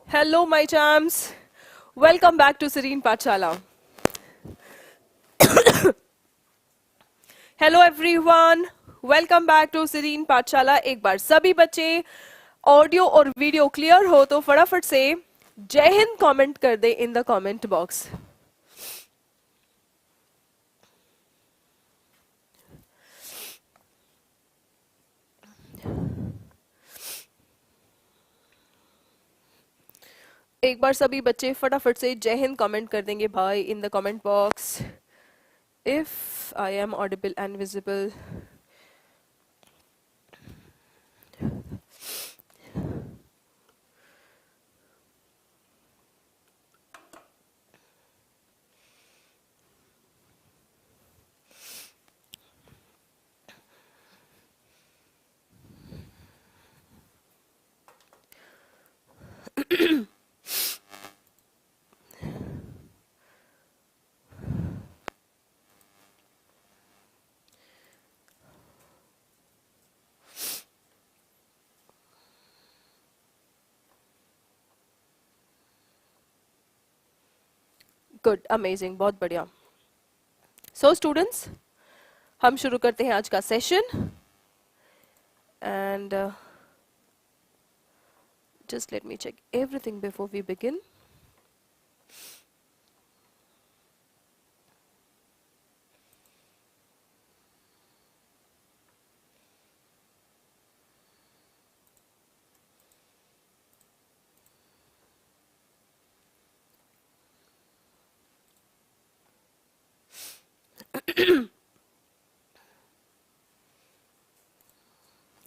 Hello, my champs. Welcome back to Serene Pachala. Hello, everyone. Welcome back to Serene Pachala. एक बार सभी बच्चे audio और video clear हो तो फटाफट से जय हिंद कमेंट कर दे इन द कमेंट बॉक्स. एक बार सभी बच्चे फटाफट से जय हिंद कमेंट कर देंगे भाई इन the comment box. If I am audible and visible. Good, amazing, बहुत बढ़िया. सो स्टूडेंट्स, हम शुरू करते हैं आज का session. And just let me check everything before we begin.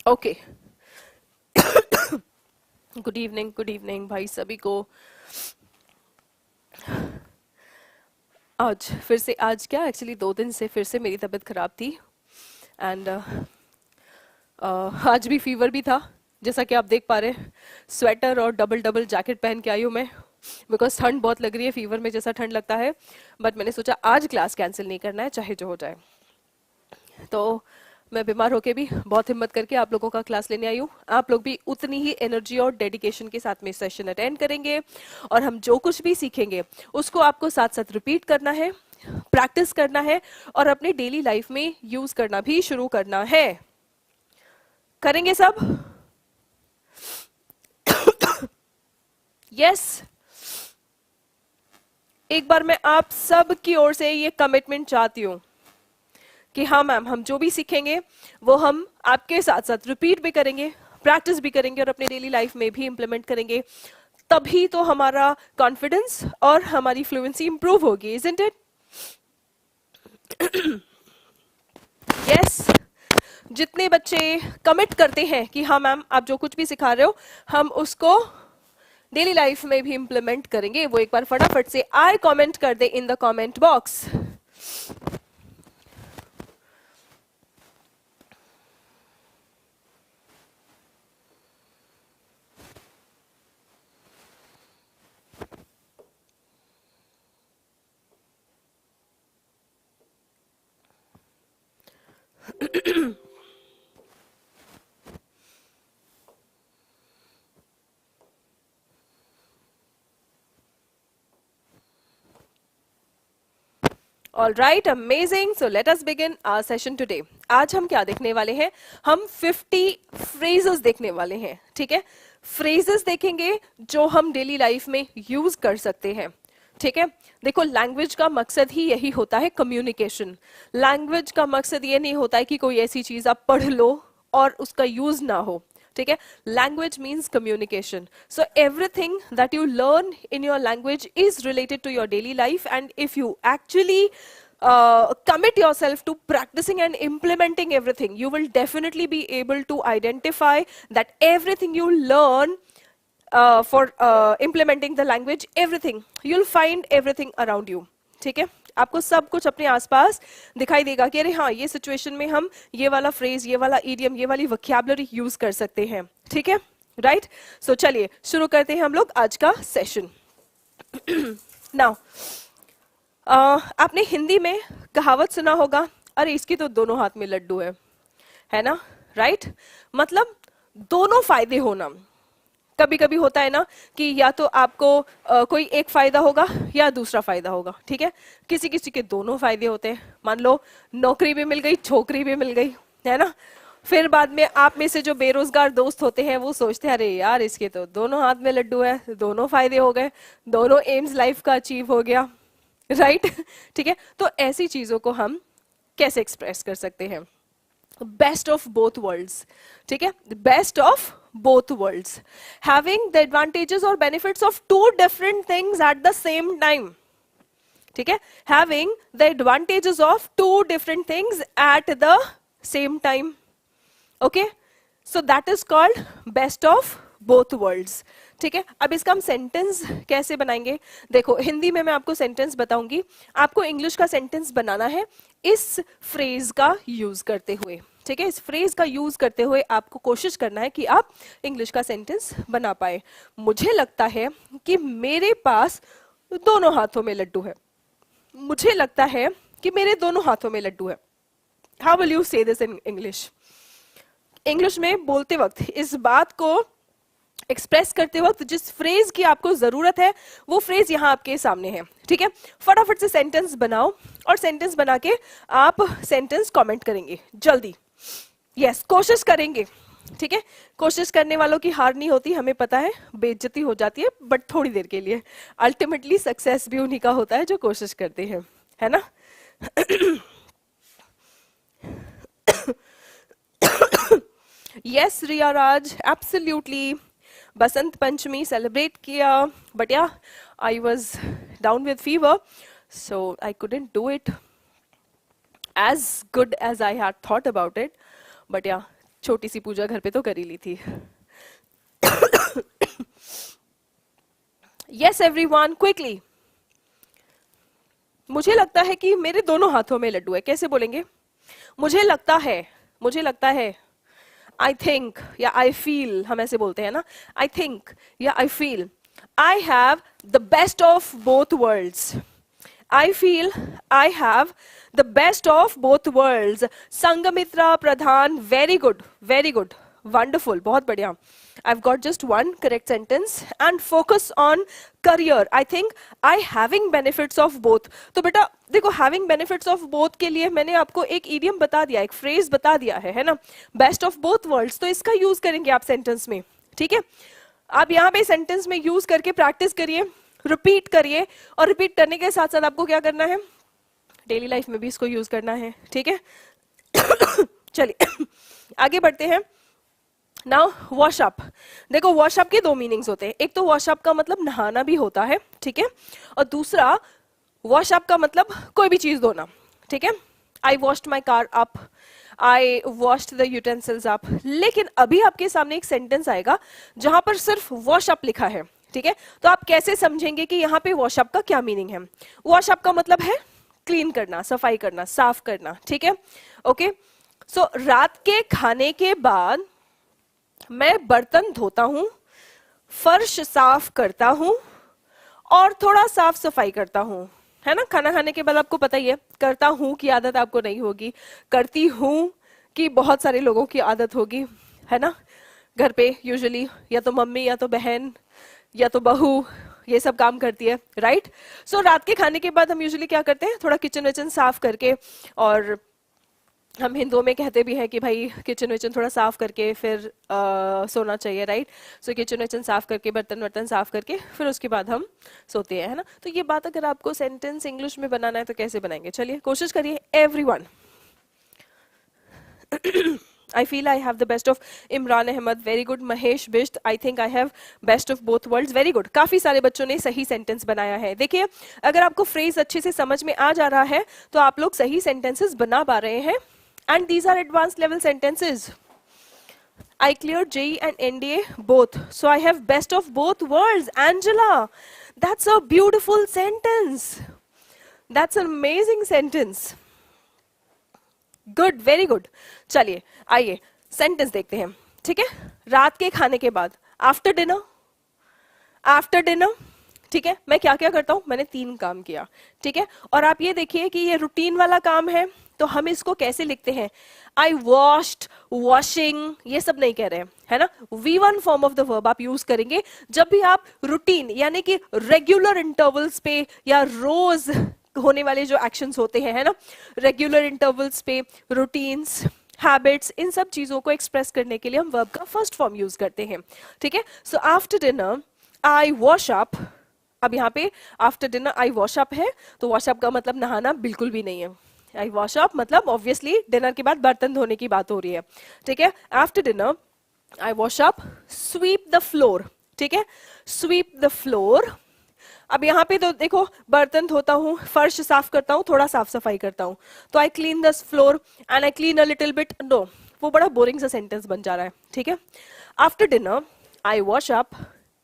Okay. Good evening भाई सभी को. आज फिर से, आज क्या एक्चुअली 2 दिन से फिर से मेरी तबीयत खराब थी. एंड आज भी फीवर भी था, जैसा कि आप देख पा रहे हैं. स्वेटर और डबल जैकेट पहन के आई हूँ मैं, बिकॉज ठंड बहुत लग रही है. फीवर में जैसा ठंड लगता है, बट मैंने सोचा आज क्लास कैंसिल नहीं करना है, चाहे जो हो जाए. तो मैं बीमार होके भी बहुत हिम्मत करके आप लोगों का क्लास लेने आई हूँ. आप लोग भी उतनी ही एनर्जी और डेडिकेशन के साथ में सेशन अटेंड करेंगे, और हम जो कुछ भी सीखेंगे उसको आपको साथ साथ रिपीट करना है, प्रैक्टिस करना है, और अपने डेली लाइफ में यूज करना भी शुरू करना है. करेंगे सब? यस. एक बार मैं आप सब की ओर से ये कमिटमेंट चाहती हूँ कि हाँ मैम, हम जो भी सीखेंगे वो हम आपके साथ साथ रिपीट भी करेंगे, प्रैक्टिस भी करेंगे, और अपने डेली लाइफ में भी इंप्लीमेंट करेंगे. तभी तो हमारा कॉन्फिडेंस और हमारी फ्लुएंसी इंप्रूव होगी. Isn't it? यस. जितने बच्चे कमिट करते हैं कि हाँ मैम, आप जो कुछ भी सिखा रहे हो हम उसको डेली लाइफ में भी इंप्लीमेंट करेंगे, वो एक बार फटाफट से आई कमेंट कर दे in the comment box. All right, amazing. So let us begin our session today. आज हम क्या देखने वाले हैं? हम 50 phrases देखने वाले हैं. ठीक है? phrases देखेंगे जो हम डेली लाइफ में यूज कर सकते हैं. ठीक है? देखो, लैंग्वेज का मकसद ही यही होता है, कम्युनिकेशन. लैंग्वेज का मकसद ये नहीं होता है कि कोई ऐसी चीज आप पढ़ लो और उसका यूज ना हो. ठीक है? Language means communication. So everything that you learn in your language is related to your daily life, and if you actually commit yourself to practicing and implementing everything, you will definitely be able to identify that everything you learn for implementing the language, everything you'll find everything around you. ठीक है? आपको सब कुछ अपने आसपास दिखाई देगा कि अरे हाँ, ये सिचुएशन में हम ये वाला फ्रेज, ये वाला इडियम, ये वाली वोकैबुलरी यूज कर सकते हैं. ठीक है? राइट. सो चलिए शुरू करते हैं हम लोग आज का सेशन. नाउ आपने हिंदी में कहावत सुना होगा, अरे इसकी तो दोनों हाथ में लड्डू है ना, राइट? मतलब दोनों फायदे होना। कभी कभी होता है ना कि या तो आपको कोई एक फायदा होगा या दूसरा फायदा होगा, ठीक है? किसी किसी के दोनों फायदे होते हैं। मान लो नौकरी भी मिल गई, छोकरी भी मिल गई, है ना? फिर बाद में आप में से जो बेरोजगार दोस्त होते हैं वो सोचते हैं अरे यार इसके तो दोनों हाथ में लड्डू है, दोनों फायदे हो गए, दोनों एम्स लाइफ का अचीव हो गया, राइट? ठीक है, तो ऐसी चीजों को हम कैसे एक्सप्रेस कर सकते हैं? बेस्ट ऑफ बोथ वर्ल्ड्स, ठीक है? Best of both worlds, having the advantages or benefits of two different things at the same time, ठीक है? having the advantages of two different things at the same time, okay? so that is called best of both worlds, ठीक है? अब इसका हम sentence कैसे बनाएंगे? देखो हिंदी में मैं आपको सेंटेंस बताऊंगी, आपको इंग्लिश का सेंटेंस बनाना है इस फ्रेज का यूज करते हुए, ठीक है? इस फ्रेज का यूज करते हुए आपको कोशिश करना है कि आप इंग्लिश का सेंटेंस बना पाए। मुझे लगता है कि मेरे पास दोनों हाथों में लड्डू है। मुझे लगता है कि मेरे दोनों हाथों में लड्डू है। How will you say this in English? English में बोलते वक्त, इस बात को एक्सप्रेस करते वक्त जिस फ्रेज की आपको जरूरत है वो फ्रेज यहां आपके सामने है, ठीक है? फटाफट से सेंटेंस बनाओ और सेंटेंस बना के आप सेंटेंस कमेंट करेंगे जल्दी। यस, कोशिश करेंगे, ठीक है? कोशिश करने वालों की हार नहीं होती, हमें पता है, बेइज्जती हो जाती है बट थोड़ी देर के लिए। अल्टीमेटली सक्सेस भी उन्हीं का होता है जो कोशिश करते हैं, है ना? यस रिया राज, एब्सोल्युटली। बसंत पंचमी सेलिब्रेट किया, बट या I was down with fever so I couldn't do it as good as I had thought about it, but yeah, छोटी सी पूजा घर पे तो कर ही ली थी। Yes everyone, quickly. मुझे लगता है कि मेरे दोनों हाथों में लड्डू है। कैसे बोलेंगे? मुझे लगता है, मुझे लगता है, I think या I feel, हम ऐसे बोलते हैं ना, I think या I feel I have the best of both worlds. I feel I have the best of both worlds. Sangamitra Pradhan, very good, wonderful, बहुत बढ़िया. I've got just one correct sentence and focus on career. I think I having benefits of both. तो बेटा देखो having benefits of both के लिए मैंने आपको एक idiom बता दिया, एक phrase बता दिया है ना? Best of both worlds, तो इसका use करेंगे आप sentence में, ठीक है? आप यहाँ पे sentence में use करके practice करिए, रिपीट करिए, और रिपीट करने के साथ साथ आपको क्या करना है? डेली लाइफ में भी इसको यूज करना है, ठीक है? चलिए आगे बढ़ते हैं। Now wash up. देखो वॉश अप के दो मीनिंग्स होते हैं। एक तो वॉश अप का मतलब नहाना भी होता है, ठीक है? और दूसरा वॉश अप का मतलब कोई भी चीज धोना, ठीक है? I washed my car up, I washed the utensils up. लेकिन अभी आपके सामने एक सेंटेंस आएगा जहां पर सिर्फ वॉश अप लिखा है, ठीक है? तो आप कैसे समझेंगे कि यहाँ पे वॉश अप का क्या मीनिंग है? वॉश अप का मतलब है क्लीन करना, सफाई करना, साफ करना, ठीक है? ओके, सो रात के खाने के बाद मैं बर्तन धोता हूं, फर्श साफ करता हूं और थोड़ा साफ सफाई करता हूं, है ना? खाना खाने के बाद आपको पता ही है, करता हूं की आदत आपको नहीं होगी, करती हूं की बहुत सारे लोगों की आदत होगी, है ना? घर पे यूजुअली या तो मम्मी या तो बहन या तो बहू ये सब काम करती है, राइट? सो रात के खाने के बाद हम यूजुअली क्या करते हैं? थोड़ा किचन विचन साफ करके, और हम हिंदुओं में कहते भी हैं कि भाई किचन विचन थोड़ा साफ करके फिर सोना चाहिए, राइट? सो किचन विचन साफ करके, बर्तन वर्तन साफ करके फिर उसके बाद हम सोते हैं, है ना? तो ये बात अगर आपको सेंटेंस इंग्लिश में बनाना है तो कैसे बनाएंगे? चलिए कोशिश करिए everyone. I feel I have the best of Imran Ahmed, very good. Mahesh Bisht, I think I have best of both worlds, very good. काफी सारे बच्चों ने सही सेंटेंस बनाया है। देखिए अगर आपको फ्रेज अच्छे से समझ में आ जा रहा है तो आप लोग सही सेंटेंसेस बना पा रहे हैं, and these are advanced level sentences. I cleared JEE and NDA both, so I have best of both worlds. Angela, that's a beautiful sentence. That's an amazing sentence. Good, very good. चलिए आइए sentence देखते हैं, ठीक है? रात के खाने के बाद, आफ्टर डिनर, आफ्टर डिनर, ठीक है? मैं क्या क्या करता हूं? मैंने 3 काम किया, ठीक है? और आप ये देखिए कि ये रूटीन वाला काम है तो हम इसको कैसे लिखते हैं? आई वॉश्ड, वॉशिंग, ये सब नहीं कह रहे हैं, है ना। V1 form of the verb आप यूज करेंगे जब भी आप रूटीन यानी कि रेगुलर इंटरवल्स पे या रोज होने वाले जो एक्शंस होते हैं, है ना, रेगुलर इंटरवल्स पे, रूटीन्स, हैबिट्स, इन सब चीजों को एक्सप्रेस करने के लिए हम वर्ब का फर्स्ट फॉर्म यूज करते हैं, ठीक है। सो after dinner I wash up, अब यहाँ पे after dinner I wash up है, तो वॉश अप का मतलब नहाना बिल्कुल भी नहीं है। आई वॉश अप मतलब ऑब्वियसली डिनर के बाद बर्तन धोने की बात हो रही है, ठीक है। After dinner I wash up, sweep the floor, ठीक है, स्वीप द फ्लोर। अब यहाँ पे तो देखो बर्तन धोता हूँ, फर्श साफ करता हूँ, थोड़ा साफ सफाई करता हूँ, तो I clean the floor and I clean a little bit, no, वो बड़ा बोरिंग सा सेंटेंस बन जा रहा है, ठीक है। After dinner I wash up,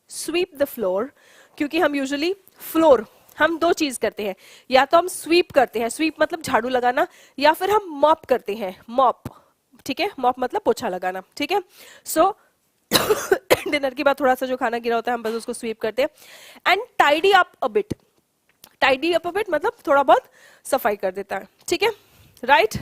sweep the floor, क्योंकि हम यूजुअली फ्लोर हम दो चीज करते हैं, या तो हम स्वीप करते हैं, स्वीप मतलब झाड़ू लगाना, या फिर हम मॉप करते हैं, मॉप, ठीक है, मॉप मतलब पोछा लगाना, ठीक है। सो डिनर के बाद थोड़ा सा जो खाना गिरा होता है हम बस उसको स्वीप करते हैं। And tidy up a bit, tidy up a bit मतलब थोड़ा बहुत सफाई कर देता है, ठीक है, राइट,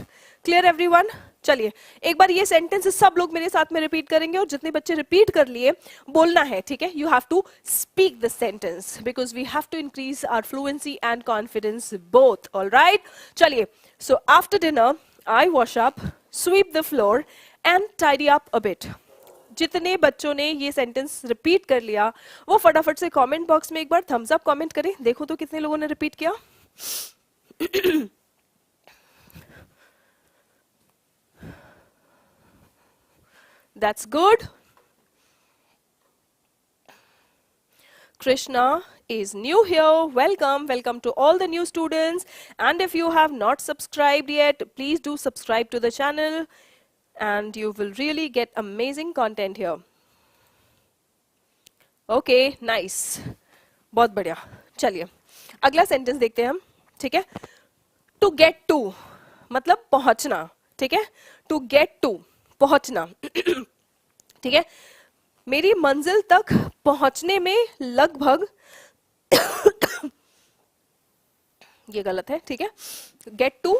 क्लियर एवरीवन। चलिए एक बार ये सेंटेंस सब लोग मेरे साथ में रिपीट करेंगे, और जितने बच्चे रिपीट कर लिए बोलना है, ठीक है, you have to speak the sentence because we have to increase our fluency and confidence both, alright. चलिए, so after dinner I wash up, sweep the floor and tidy up a bit. जितने बच्चों ने ये sentence repeat कर लिया वो फटाफट से कमेंट बॉक्स में एक बार थम्स अप कमेंट करें, देखो तो कितने लोगों ने रिपीट किया। That's good. Krishna is new here. Welcome, welcome to all the new students. And if you have not subscribed yet, please do subscribe to the channel and you will really get amazing content here. Okay, nice. बहुत बढ़िया। चलिए अगला sentence देखते हैं हम, ठीक है। To get to मतलब पहुंचना, ठीक है, टू गेट टू पहुंचना, ठीक है। मेरी मंजिल तक पहुंचने में लगभग ये गलत है, ठीक है, गेट टू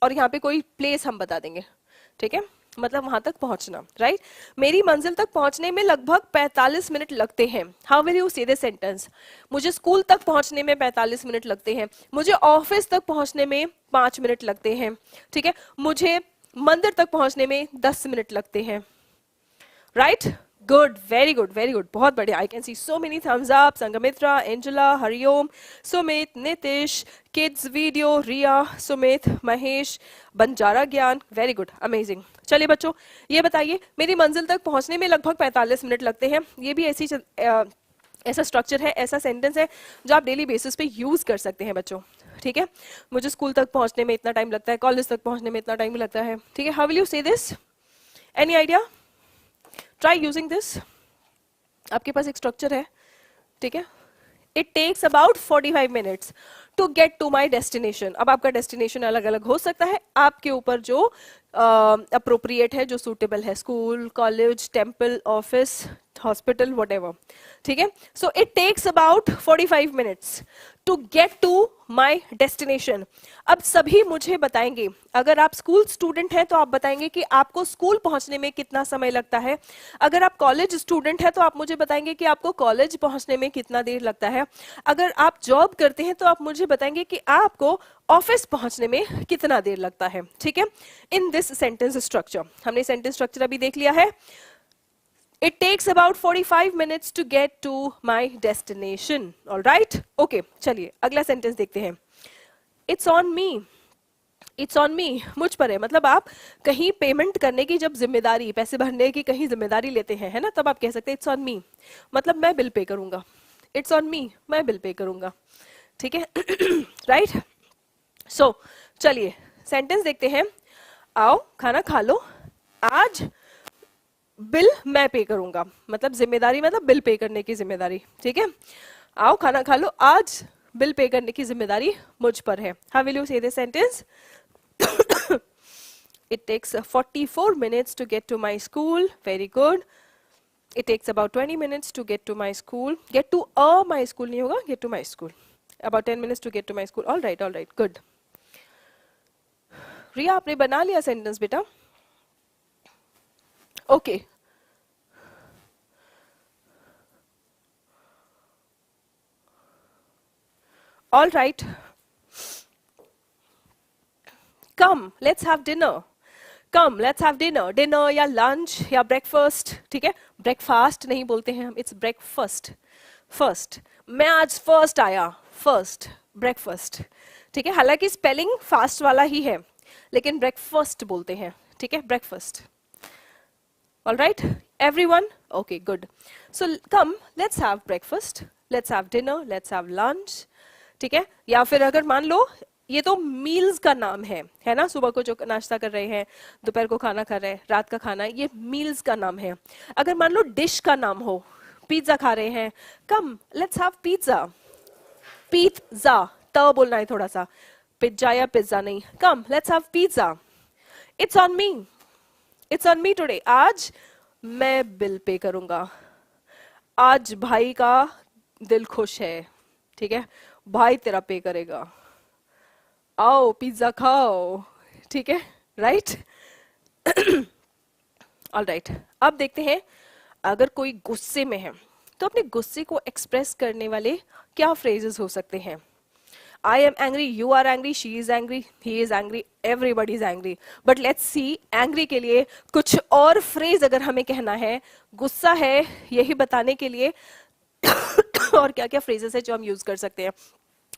और यहाँ पे कोई प्लेस हम बता देंगे, ठीक है, मतलब वहां तक पहुंचना, राइट। मेरी मंजिल तक पहुंचने में लगभग 45 मिनट लगते हैं। How will you say this sentence? मुझे स्कूल तक पहुंचने में 45 मिनट लगते हैं, मुझे ऑफिस तक पहुंचने में 5 मिनट लगते हैं, ठीक है, मुझे मंदिर तक पहुंचने में 10 मिनट लगते हैं, right. Good, very good, very good, बहुत बढ़िया। I can see so many thumbs up, Sanghamitra, Angela, Hariom, Sumit, Nitish, kids video, Riya, Sumit, Mahesh, Banjara Gyan, very good, amazing. चलिए बच्चों ये बताइए, मेरी मंजिल तक पहुंचने में लगभग 45 मिनट लगते हैं, ये भी ऐसा स्ट्रक्चर है, ऐसा सेंटेंस है जो आप डेली बेसिस पे यूज कर सकते हैं बच्चों, ठीक है। मुझे स्कूल तक पहुंचने में इतना टाइम लगता है, कॉलेज तक पहुंचने में इतना टाइम लगता है, ठीक है। How will you say this? Any idea? Try using this. आपके पास एक स्ट्रक्चर है, ठीक है। It takes about 45 minutes to get to my destination. अब आपका डेस्टिनेशन अलग अलग हो सकता है, आपके ऊपर जो अप्रोप्रिएट है, जो सूटेबल है, school, college, temple, office, hospital, whatever, ठीक है। So it takes about 45 minutes to get to my destination. अब सभी मुझे बताएंगे, अगर आप स्कूल स्टूडेंट हैं तो आप बताएंगे कि आपको स्कूल पहुंचने में कितना समय लगता है, अगर आप कॉलेज स्टूडेंट हैं तो आप मुझे बताएंगे कि आपको कॉलेज पहुंचने में कितना देर लगता है, अगर आप जॉब करते हैं तो आप मुझे बताएंगे कि आपको ऑफिस पहुंचने में कितना देर लगता है, ठीक है। इन दिस सेंटेंस स्ट्रक्चर, हमने सेंटेंस स्ट्रक्चर अभी देख लिया है। It takes about 45 minutes to get to my destination. All right? Okay. चलिए अगला सेंटेंस देखते हैं। It's on me. It's on me. मुझ पर है, मतलब आप कहीं पेमेंट करने की जब जिम्मेदारी, पैसे भरने की कहीं जिम्मेदारी लेते हैं, है ना, तब आप कह सकते हैं It's on me. मतलब मैं बिल पे करूंगा। It's on me. मैं बिल पे करूंगा, ठीक है, राइट। सो चलिए सेंटेंस देखते हैं। आओ खाना खा लो, आज बिल मैं पे करूंगा, मतलब जिम्मेदारी मतलब बिल पे करने की जिम्मेदारी, ठीक है। आओ खाना खा लो, आज बिल पे करने की जिम्मेदारी मुझ पर है। How will you say this sentence? It takes 44 minutes to get to my school, very good. It takes about 20 minutes to get to my school, get to my school नहीं होगा, get to my school, about 10 minutes to get to my school, all right, good, Riya आपने बना लिया sentence बेटा? Okay all right, come let's have dinner, come let's have dinner, dinner या lunch या breakfast, ठीक है, ब्रेकफास्ट नहीं बोलते हैं हम, इट्स ब्रेकफास्ट, फर्स्ट, मैं आज फर्स्ट आया, फर्स्ट ब्रेकफास्ट, ठीक है, हालांकि स्पेलिंग फास्ट वाला ही है लेकिन ब्रेकफास्ट बोलते हैं, ठीक है, breakfast. All right everyone, okay good, so come let's have breakfast, let's have dinner, let's have lunch, ठीक है, या फिर अगर मान लो ये तो मील्स का नाम है ना, सुबह को जो नाश्ता कर रहे हैं, दोपहर को खाना खा रहे हैं, रात का खाना, ये मील्स का नाम है। अगर मान लो डिश का नाम हो, पिज्जा खा रहे हैं, कम लेट्स हैव पिज्जा, पिज्जा त बोलना है थोड़ा सा, पिज्जा या पिज्जा नहीं, कम let's have pizza, it's on me, it's on me today, आज मैं बिल पे करूंगा, आज भाई का दिल खुश है, ठीक है, भाई तेरा पे करेगा, आओ पिज्जा खाओ, ठीक है, राइट ऑल राइट। अब देखते हैं अगर कोई गुस्से में है तो अपने गुस्से को एक्सप्रेस करने वाले क्या फ्रेजेस हो सकते हैं? I am angry, you are angry, she is angry, he is angry, everybody is angry, but let's see angry के लिए कुछ और फ्रेज अगर हमें कहना है, गुस्सा है यही बताने के लिए और क्या क्या फ्रेजेस है जो हम यूज कर सकते हैं।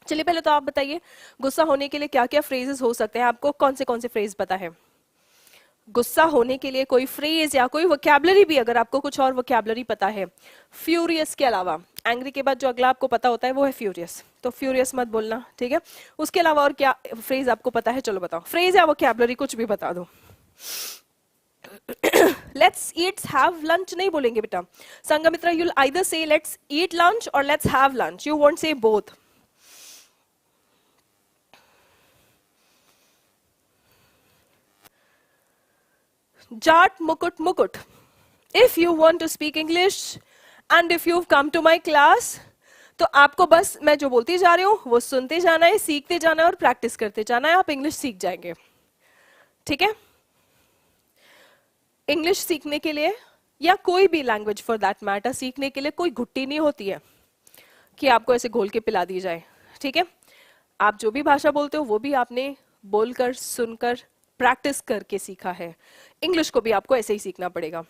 चलिए पहले तो आप बताइए गुस्सा होने के लिए क्या क्या फ्रेजेस हो सकते हैं, आपको कौन से फ्रेज पता है? गुस्सा होने के लिए कोई फ्रेज या कोई वोकैबुलरी भी, अगर आपको कुछ और वोकैबुलरी पता है फ्यूरियस के अलावा, एंग्री के बाद जो अगला आपको पता होता है वो है फ्यूरियस, तो फ्यूरियस मत बोलना, ठीक है, उसके अलावा और क्या फ्रेज आपको पता है, चलो बताओ, फ्रेज या वोकैबुलरी कुछ भी बता दो। लेट्स ईट हैव लंच नहीं बोलेंगे बेटा, Sanghamitra, you'll either say let's eat lunch or let's have lunch, you won't say both. Jat Mukut Mukut. If you want to speak English and if you've come to my class, तो आपको बस मैं जो बोलती जा रही हूँ वो सुनते जाना है, सीखते जाना है और प्रैक्टिस करते जाना है, आप इंग्लिश सीख जाएंगे, ठीक है। इंग्लिश सीखने के लिए या कोई भी लैंग्वेज फॉर दैट मैटर सीखने के लिए कोई घुट्टी नहीं होती है कि आपको ऐसे घोल के पिला दी जाए, ठीक है। आप जो भी भाषा बोलते हो वो भी आपने बोलकर सुनकर प्रैक्टिस करके सीखा है, इंग्लिश को भी आपको ऐसे ही सीखना पड़ेगा।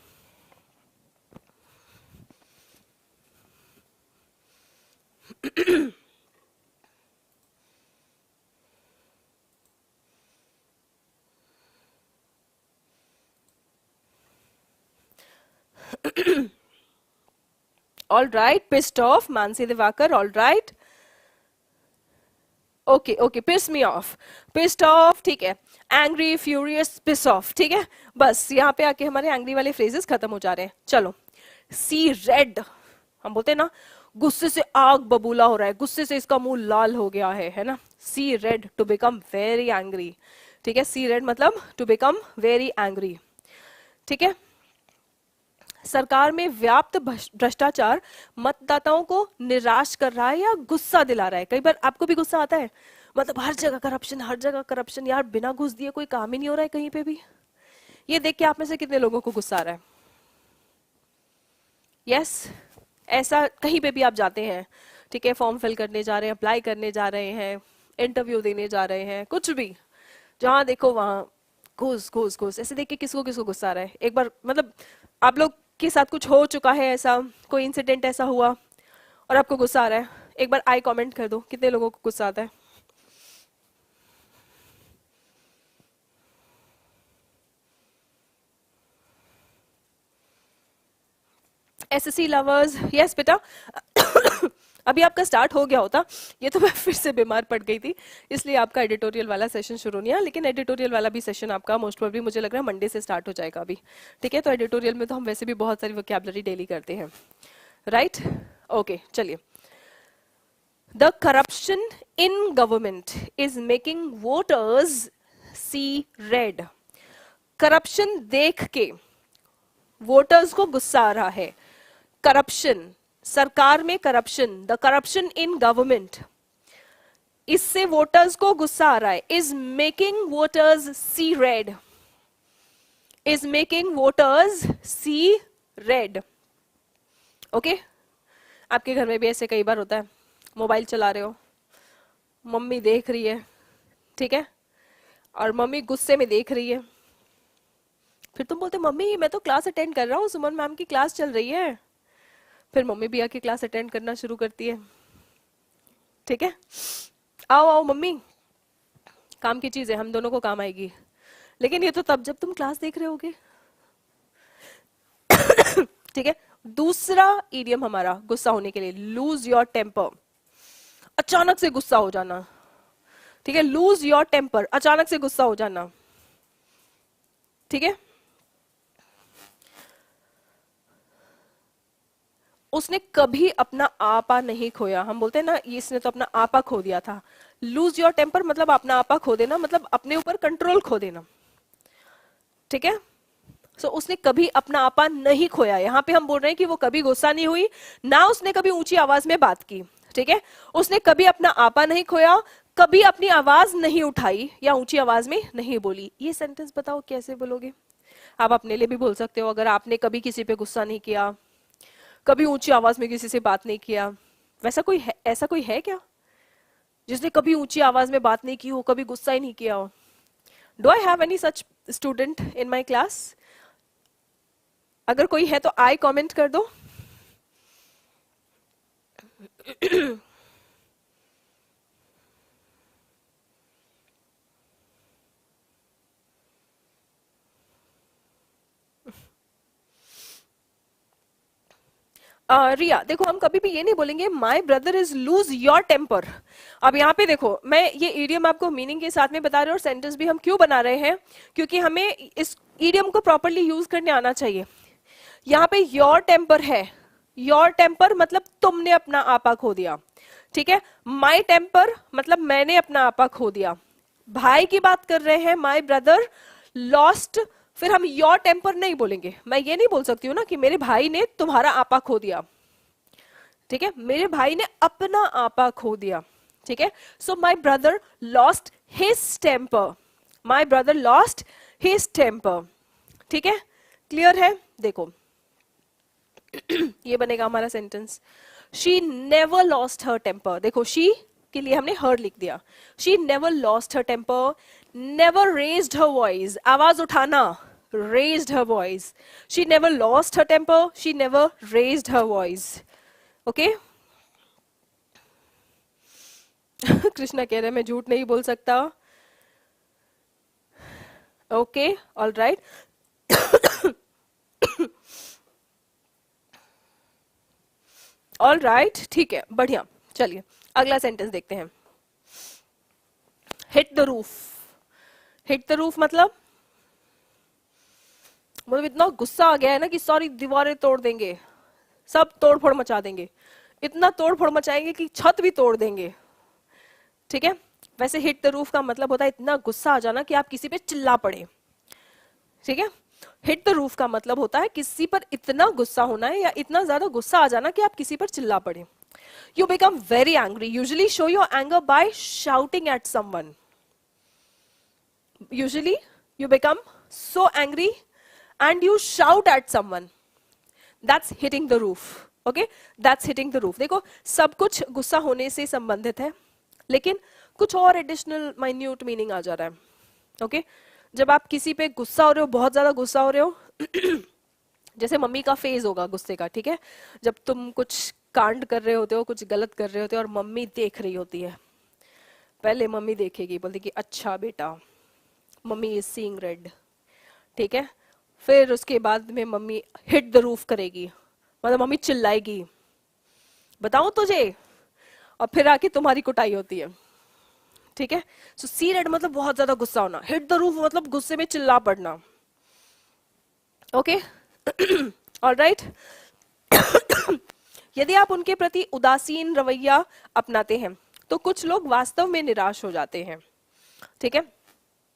All right, pissed off, Mansi Diwakar, all right. Okay okay, piss me off, pissed off, ठीक है, एंग्री, फ्यूरियस, पिस ऑफ, ठीक है, बस यहाँ पे आके हमारे एंग्री वाले फ्रेजेस खत्म हो जा रहे हैं। चलो, सी रेड, हम बोलते हैं ना गुस्से से आग बबूला हो रहा है, गुस्से से इसका मुंह लाल हो गया है ना, see red, to become very angry, ठीक है, सी रेड मतलब टू बिकम वेरी एंग्री, ठीक है। सरकार में व्याप्त भ्रष्टाचार मतदाताओं को निराश कर रहा है या गुस्सा दिला रहा है? कई बार आपको भी गुस्सा आता है, मतलब हर जगह करप्शन, हर जगह करप्शन, यार बिना घूस दिए कोई काम ही नहीं हो रहा है कहीं पे भी। ये देख के आप में से कितने लोगों को गुस्सा आ रहा है? यस, ऐसा कहीं पे भी आप जाते हैं, ठीक है, फॉर्म फिल करने जा रहे हैं, अप्लाई करने जा रहे हैं, इंटरव्यू देने जा रहे हैं, कुछ भी जहां देखो वहां घूस घूस घूस, ऐसे देख के किसको किसको गुस्सा आ रहा है? एक बार मतलब आप लोग के साथ कुछ हो चुका है ऐसा, कोई इंसिडेंट ऐसा हुआ और आपको गुस्सा आ रहा है? एक बार आई कमेंट कर दो, कितने लोगों को गुस्सा आता है? एसएससी लवर्स, यस बेटा अभी आपका स्टार्ट हो गया होता, ये तो मैं फिर से बीमार पड़ गई थी इसलिए आपका एडिटोरियल वाला सेशन शुरू नहीं है, लेकिन एडिटोरियल वाला भी सेशन आपका मोस्ट प्रोबेबली मुझे लग रहा है मंडे से स्टार्ट हो जाएगा अभी, ठीक है। तो एडिटोरियल में तो हम वैसे भी बहुत सारी वोकैबुलरी डेली करते हैं, राइट, ओके, चलिए। The corruption in government is making voters see red, corruption देख के वोटर्स को गुस्सा आ रहा है। करप्शन, सरकार में corruption, the corruption in government इससे वोटर्स को गुस्सा आ रहा है, is making voters see red, is making voters see red. Okay, आपके घर में भी ऐसे कई बार होता है, मोबाइल चला रहे हो, मम्मी देख रही है, ठीक है, और मम्मी गुस्से में देख रही है, फिर तुम बोलते मम्मी मैं तो क्लास अटेंड कर रहा हूँ, सुमन मैम की क्लास चल रही है, फिर मम्मी भी आके क्लास अटेंड करना शुरू करती है, ठीक है, आओ आओ मम्मी, काम की चीज है, हम दोनों को काम आएगी। लेकिन ये तो तब जब तुम क्लास देख रहे होगे, ठीक है। दूसरा इडियम हमारा गुस्सा होने के लिए, लूज योर टेम्पर, अचानक से गुस्सा हो जाना, ठीक है, लूज योर टेम्पर, अचानक से गुस्सा हो जाना, ठीक है। उसने कभी अपना आपा नहीं खोया, हम बोलते हैं ना इसने तो अपना आपा खो दिया था। लूज योर टेम्पर मतलब अपना आपा खो देना, मतलब अपने ऊपर कंट्रोल खो देना, ठीक है। सो उसने कभी अपना आपा नहीं खोया। यहाँ पे हम बोल रहे हैं कि वो कभी गुस्सा नहीं हुई, ना उसने कभी ऊंची आवाज में बात की, ठीक है। उसने कभी अपना आपा नहीं खोया, कभी अपनी आवाज नहीं उठाई या ऊंची आवाज में नहीं बोली। ये सेंटेंस बताओ कैसे बोलोगे? आप अपने लिए भी बोल सकते हो, अगर आपने कभी किसी पे गुस्सा नहीं किया, कभी ऊंची आवाज में किसी से बात नहीं किया, वैसा कोई है, ऐसा कोई है क्या जिसने कभी ऊंची आवाज में बात नहीं की हो, कभी गुस्सा ही नहीं किया हो? Do I have any such student in my class? अगर कोई है तो आई कमेंट कर दो। रिया देखो, हम कभी भी ये नहीं बोलेंगे my brother is lose your temper. अब यहाँ पे देखो, मैं ये ईडियम आपको मीनिंग के साथ में बता रहे हैं, और सेंटेंस भी हम क्यों बना रहे हैं, क्योंकि हमें इस ईडियम को प्रॉपरली यूज करने आना चाहिए। यहाँ पे योर टेम्पर है, योर टेम्पर मतलब तुमने अपना आपा खो दिया, ठीक है। माई टेम्पर मतलब मैंने अपना आपा खो दिया। भाई की बात कर रहे हैं, माई ब्रदर लॉस्ट, फिर हम योर टेम्पर नहीं बोलेंगे। मैं ये नहीं बोल सकती हूँ ना कि मेरे भाई ने तुम्हारा आपा खो दिया, ठीक है, मेरे भाई ने अपना आपा खो दिया, ठीक है। So my brother lost his temper, my brother lost his temper, ठीक है, क्लियर है? देखो ये बनेगा हमारा sentence, she never lost her temper. देखो शी के लिए हमने हर लिख दिया, she never lost her temper, never raised her voice, आवाज उठाना, raised her voice, she never lost her temper, she never raised her voice, okay? Krishna कह रहे मैं झूठ नहीं बोल सकता, okay, all right. All right, ठीक है, बढ़िया। चलिए अगला सेंटेंस देखते हैं। Hit the roof, hit the roof मतलब इतना गुस्सा आ गया है ना कि सारी दीवारें तोड़ देंगे, सब तोड़ फोड़ मचा देंगे, इतना तोड़ फोड़ मचाएंगे कि छत भी तोड़ देंगे, ठीक है। वैसे हिट द रूफ का मतलब होता है इतना गुस्सा आ जाना कि आप किसी पे चिल्ला पड़े, ठीक है। हिट द रूफ का मतलब होता है किसी पर इतना गुस्सा होना है या इतना ज्यादा गुस्सा आ जाना कि आप किसी पर चिल्ला पड़े। You become very angry, usually show your anger by shouting at someone, usually you become so angry and you shout at someone, that's hitting the roof, okay, that's hitting the roof। देखो सब कुछ गुस्सा होने से संबंधित है, लेकिन कुछ और एडिशनल माइन्यूट मीनिंग आ जा रहा है, ओके। जब आप किसी पे गुस्सा हो रहे हो, बहुत ज्यादा गुस्सा हो रहे हो, जैसे मम्मी का फेज होगा गुस्से का, ठीक है, जब तुम कुछ कांड कर रहे होते हो, कुछ गलत कर रहे होते हो और मम्मी देख रही होती है, पहले मम्मी देखेगी, बोलती कि अच्छा बेटा, मम्मी इज सीइंग रेड, ठीक है। फिर उसके बाद में मम्मी हिट द रूफ करेगी, मतलब मम्मी चिल्लाएगी, बताऊं तुझे, और फिर आके तुम्हारी कुटाई होती है, ठीक है। सो सी रेड मतलब बहुत ज्यादा गुस्सा होना, हिट द रूफ मतलब गुस्से में चिल्ला पड़ना, ओके, ऑलराइट। यदि आप उनके प्रति उदासीन रवैया अपनाते हैं तो कुछ लोग वास्तव में निराश हो जाते हैं, ठीक है।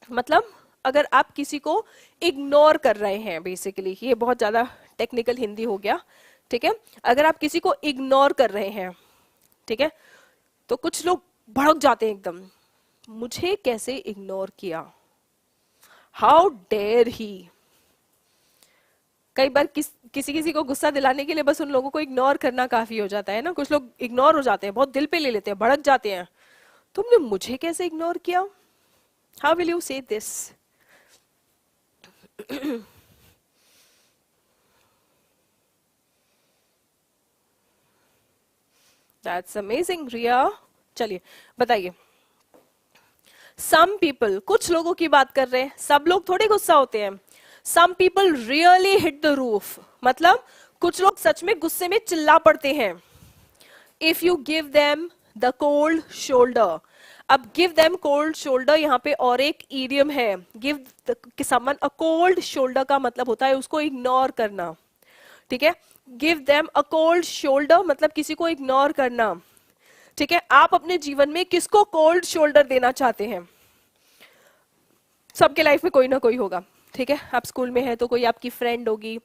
मतलब अगर आप किसी को इग्नोर कर रहे हैं, बेसिकली ये बहुत ज्यादा टेक्निकल हिंदी हो गया, ठीक है। अगर आप किसी को इग्नोर कर रहे हैं, ठीक है, तो कुछ लोग भड़क जाते हैं एकदम, मुझे कैसे इग्नोर किया, हाउ डेयर ही। कई बार किसी किसी को गुस्सा दिलाने के लिए बस उन लोगों को इग्नोर करना काफी हो जाता है ना, कुछ लोग इग्नोर हो जाते हैं, बहुत दिल पे ले लेते हैं, भड़क जाते हैं, तुमने मुझे कैसे इग्नोर किया, how will you say this. That's amazing रिया। चलिए बताइए, सम पीपल, कुछ लोगों की बात कर रहे हैं, सब लोग थोड़े गुस्सा होते हैं। Some people really hit the roof, मतलब कुछ लोग सच में गुस्से में चिल्ला पड़ते हैं। If you give them the cold shoulder, अब गिव देम कोल्ड शोल्डर यहाँ पे और एक ईडियम है, give someone a cold shoulder का मतलब होता है उसको इग्नोर करना, ठीक है। Give them a cold shoulder मतलब किसी को इग्नोर करना, ठीक है। आप अपने जीवन में किसको कोल्ड शोल्डर देना चाहते हैं, सबके लाइफ में कोई ना कोई होगा, ठीक है। आप स्कूल में है तो कोई आपकी फ्रेंड होगी,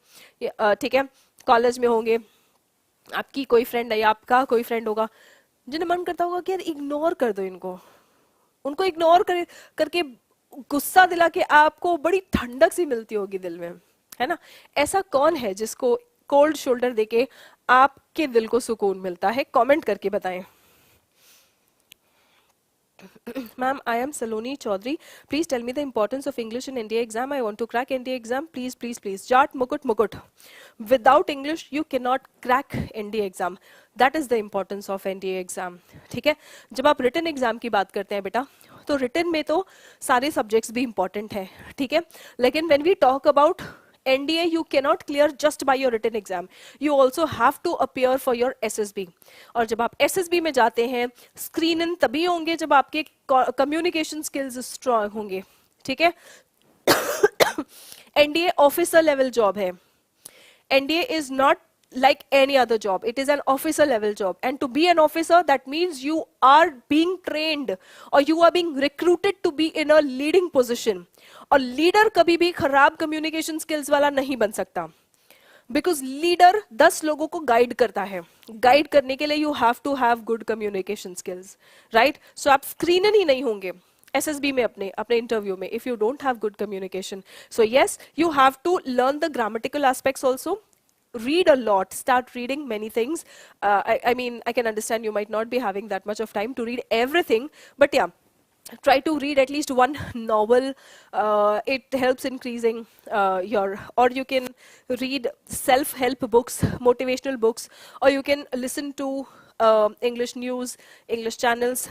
ठीक है, कॉलेज में होंगे आपकी कोई फ्रेंड है या आपका कोई फ्रेंड होगा जिन्हें मन करता होगा कि यार इग्नोर कर दो इनको, उनको इग्नोर करके गुस्सा दिला के आपको बड़ी ठंडक सी मिलती होगी दिल में, है ना। ऐसा कौन है जिसको कोल्ड शोल्डर देके आपके दिल को सुकून मिलता है, कमेंट करके बताएं। Ma'am, I am Saloni Chaudhary. Please tell me the importance of English in NDA exam. I want to crack NDA exam. Please, please, please. Jat Mukut Mukut. Without English, you cannot crack NDA exam. That is the importance of NDA exam. ठीक है, जब आप written exam की बात करते हैं बेटा, तो written में तो सारे subjects भी important हैं, ठीक है। लेकिन when we talk about NDA, you cannot clear just by your written exam. You also have to appear for your SSB. और जब आप SSB में जाते हैं, स्क्रीन इन तभी होंगे जब आपके कम्युनिकेशन स्किल्स स्ट्रांग होंगे, ठीक है। NDA ऑफिसर लेवल जॉब है। NDA is not like any other job. It is an officer level job. And to be an officer, that means you are being trained or you are being recruited to be in a leading position. और leader कभी भी खराब communication skills वाला नहीं बन सकता, because leader 10 लोगों को गाइड करता है, गाइड करने के लिए you have to have good communication skills, right. So आप स्क्रीनर ही नहीं होंगे SSB में अपने इंटरव्यू में if you don't have good communication. So yes, you have to learn the grammatical aspects also, read a lot, start reading many things. I mean, I can understand you might not be having that much of time to read everything, but yeah, try to read at least one novel. It helps increasing or you can read self-help books, motivational books, or you can listen to English news, English channels.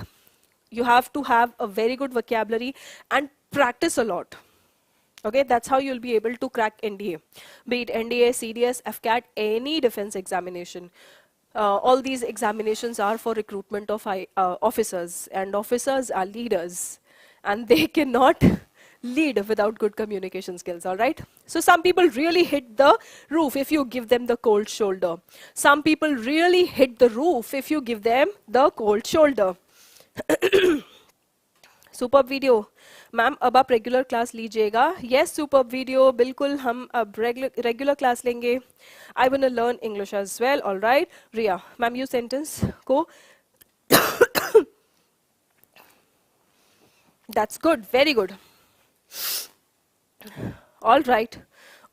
You have to have a very good vocabulary and practice a lot. Okay, that's how you'll be able to crack NDA, be it NDA, CDS, FCAT, any defense examination. All these examinations are for recruitment of officers, and officers are leaders, and they cannot lead without good communication skills, all right? So some people really hit the roof if you give them the cold shoulder. Some people really hit the roof if you give them the cold shoulder. Super video ma'am, अब आप regular class लीजिएगा। Yes super video, बिल्कुल हम अब regular class लेंगे। I want to learn English as well, alright. Riya ma'am, you sentence को that's good, very good, alright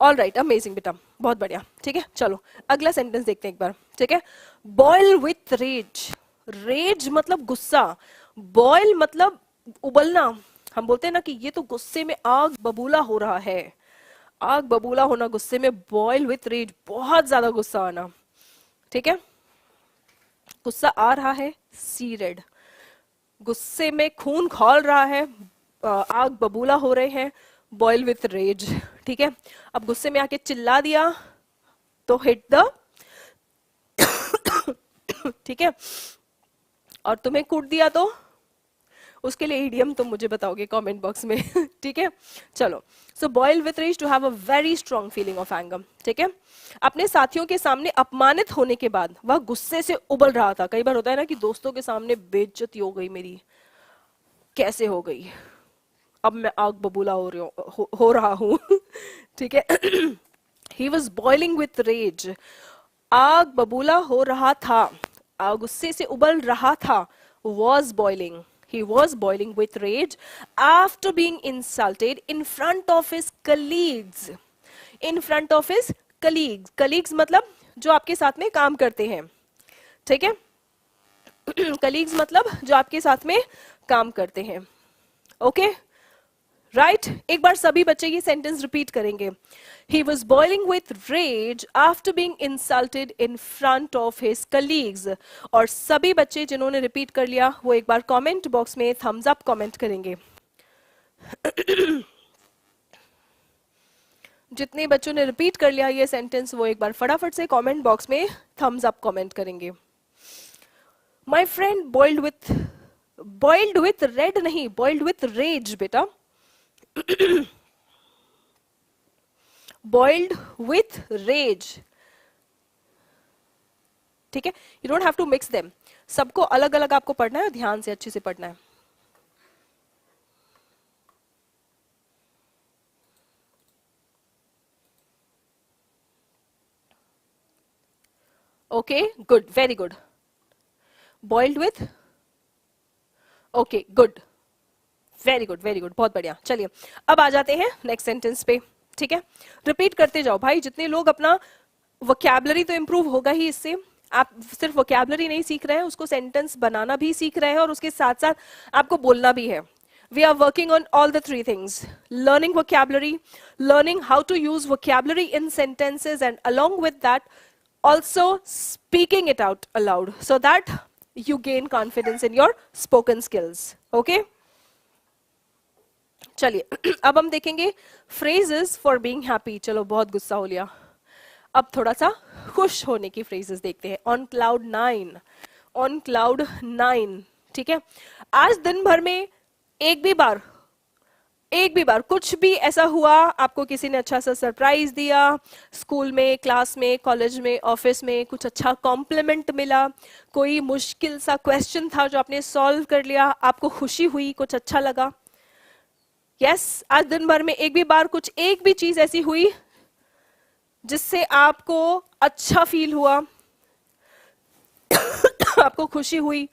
alright, amazing बेटा, बहुत बढ़िया, ठीक है। चलो अगला सेंटेंस देखते हैं एक बार, ठीक है। बॉयल विथ रेज, रेज मतलब गुस्सा, बॉयल मतलब उबलना। हम बोलते हैं ना कि ये तो गुस्से में आग बबूला हो रहा है, आग बबूला होना गुस्से में, बॉयल विथ रेज, बहुत ज्यादा गुस्सा आना, ठीक है। गुस्सा आ रहा है, सी रेड, गुस्से में खून खौल रहा है, आग बबूला हो रहे हैं, बॉयल विथ रेज, ठीक है। अब गुस्से में आके चिल्ला दिया तो हिट द ठीक है, और तुम्हें कूट दिया तो उसके लिए ईडियम तुम मुझे बताओगे कमेंट बॉक्स में, ठीक है। चलो, so boil with rage, to have a very strong feeling of anger, ठीक है। अपने साथियों के सामने अपमानित होने के बाद वह गुस्से से उबल रहा था। कई बार होता है ना कि दोस्तों के सामने बेइज्जती हो गई मेरी, कैसे हो गई, अब मैं आग बबूला हो रहा हूं ठीक है। He was boiling with rage, आग बबूला हो रहा था, गुस्से से उबल रहा था, was boiling. He was boiling with rage after being insulted in front of his colleagues. In front of his colleagues. Colleagues मतलब जो आपके साथ में काम करते हैं, ठीक है? colleagues मतलब जो आपके साथ में काम करते हैं. Okay, right? एक बार सभी बच्चे ये सेंटेंस रिपीट करेंगे. He was boiling with rage after being insulted in front of his colleagues. और सभी बच्चे जिन्होंने रिपीट कर लिया वो एक बार कमेंट बॉक्स में थम्स अप कमेंट करेंगे. जितने बच्चों ने रिपीट कर लिया ये सेंटेंस वो एक बार फटाफट से कमेंट बॉक्स में थम्स अप कमेंट करेंगे. My friend boiled with red नहीं, boiled with rage बेटा. boiled with rage. ठीक है? You don't have to mix them. सबको अलग अलग आपको पढ़ना है, ध्यान से अच्छे से पढ़ना है. Okay, good, very good. Boiled with, okay, good. Very good, very good, बहुत बढ़िया. चलिए अब आ जाते हैं नेक्स्ट सेंटेंस पे. ठीक है, रिपीट करते जाओ भाई. जितने लोग अपना वोकैबुलरी तो इंप्रूव होगा ही इससे. आप सिर्फ वोकैबुलरी नहीं सीख रहे हैं, उसको सेंटेंस बनाना भी सीख रहे हैं और उसके साथ साथ आपको बोलना भी है. We are working on all the three things: learning vocabulary, learning how to use vocabulary in sentences, and along with that also speaking it out aloud so that you gain confidence in your spoken skills. Okay? चलिए अब हम देखेंगे phrases for being happy. चलो बहुत गुस्सा हो लिया, अब थोड़ा सा खुश होने की phrases देखते हैं. On cloud 9, on cloud 9. ठीक है, आज दिन भर में एक भी बार कुछ भी ऐसा हुआ, आपको किसी ने अच्छा सा सरप्राइज दिया, स्कूल में, क्लास में, कॉलेज में, ऑफिस में कुछ अच्छा कॉम्प्लीमेंट मिला, कोई मुश्किल सा क्वेश्चन था जो आपने सॉल्व कर लिया, आपको खुशी हुई, कुछ अच्छा लगा. यस, आज दिन भर में एक भी चीज ऐसी हुई जिससे आपको अच्छा फील हुआ, आपको खुशी हुई.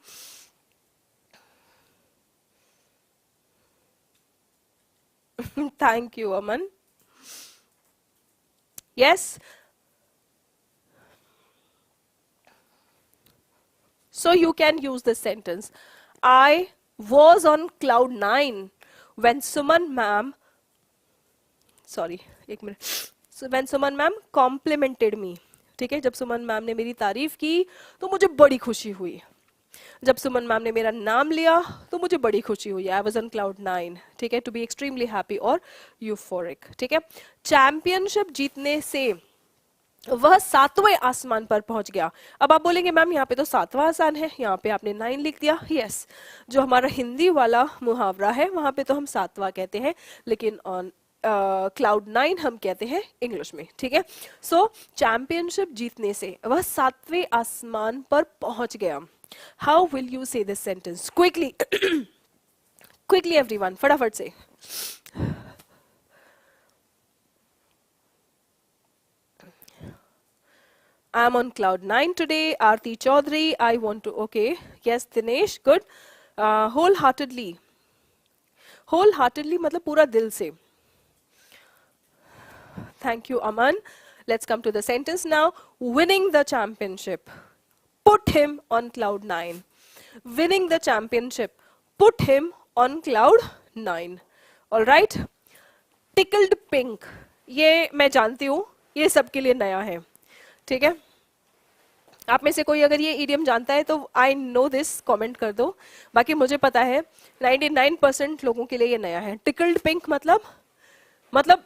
Thank you, Aman. Yes. So you can use this sentence. I was on cloud 9 when Suman ma'am, when Suman ma'am complimented me. ठीक है, जब सुमन मैम ने मेरी तारीफ की तो मुझे बड़ी खुशी हुई. जब सुमन मैम ने मेरा नाम लिया तो मुझे बड़ी खुशी हुई. I was on cloud 9. ठीक है, टू बी एक्सट्रीमली हैप्पी और यूफोरिक. ठीक है, चैंपियनशिप जीतने से वह 7वें आसमान पर पहुंच गया. अब आप बोलेंगे मैम यहाँ पे तो 7वां आसमान है, यहाँ पे आपने 9 लिख दिया. यस, जो हमारा हिंदी वाला मुहावरा है वहां पे तो हम 7वां कहते हैं, लेकिन ऑन क्लाउड 9 हम कहते हैं इंग्लिश में. ठीक है, सो चैंपियनशिप जीतने से वह 7वें आसमान पर पहुंच गया. How will you say this sentence? Quickly. Quickly everyone, फटाफट से. I'm on cloud 9 today. Aarti Chaudhary, I want to, okay. Yes, Dinesh, good. Wholeheartedly. Wholeheartedly मतलब पूरा दिल से. Thank you, Aman. Let's come to the sentence now. Winning the championship put him on cloud 9. Winning the championship put him on cloud 9. All right. Tickled pink. ये मैं जानती हूँ, ये सबके लिए नया है. ठीक है, आप में से कोई अगर ये इडियम जानता है तो आई नो दिस, कमेंट कर दो. बाकी मुझे पता है 99% लोगों के लिए ये नया है. टिकल्ड पिंक मतलब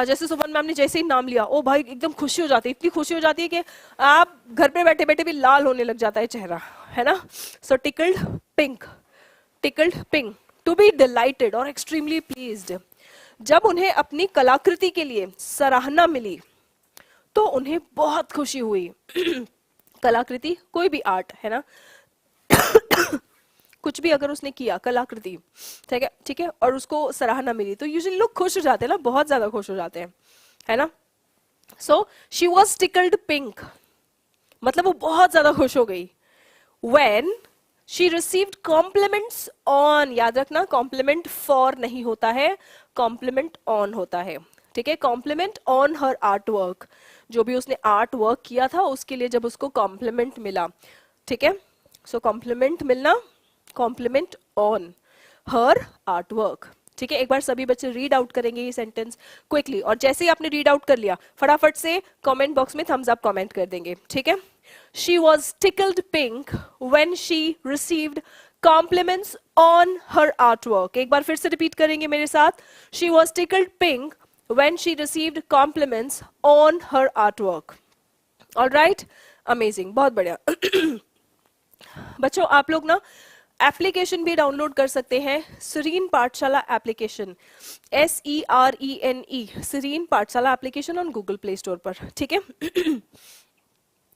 जैसे सुमन मैम ने जैसे ही नाम लिया, ओ भाई एकदम खुशी हो जाती है, इतनी खुशी हो जाती है कि आप घर पे बैठे बैठे भी लाल होने लग जाता है चेहरा, है ना. So tickled pink, to be delighted और एक्सट्रीमली प्लीज्ड. जब उन्हें अपनी कलाकृति के लिए सराहना मिली तो उन्हें बहुत खुशी हुई. कलाकृति कोई भी आर्ट है ना, कुछ भी अगर उसने किया कलाकृति, ठीक है, और उसको सराहना मिली तो यूजुअली लोग खुश हो जाते हैं ना, बहुत ज्यादा खुश हो जाते हैं, है ना. So she was tickled pink मतलब वो बहुत ज्यादा खुश हो गई. When, she received compliments on, याद रखना कॉम्प्लीमेंट फॉर नहीं होता है, कॉम्प्लीमेंट ऑन होता है, ठीक है। Compliment on her art work, जो भी उसने आर्ट वर्क किया था उसके लिए जब उसको कॉम्प्लीमेंट मिला, ठीक है। सो कॉम्प्लीमेंट मिलना, compliment on her art work, ठीक है। एक बार सभी बच्चे रीड आउट करेंगे ये सेंटेंस क्विकली, और जैसे ही आपने रीड आउट कर लिया फटाफट से कमेंट बॉक्स में थम्स अप कमेंट कर देंगे, ठीक है। She was tickled pink when she received compliments on her artwork, एक बार फिर से रिपीट करेंगे मेरे साथ, she was tickled pink when she received compliments on her artwork. All right, amazing, बहुत बढ़िया। बच्चों आप लोग ना एप्लीकेशन भी डाउनलोड कर सकते हैं, सरीन पाठशाला एप्लीकेशन, SERENE, सरीन पाठशाला application on Google play store पर, ठीक है।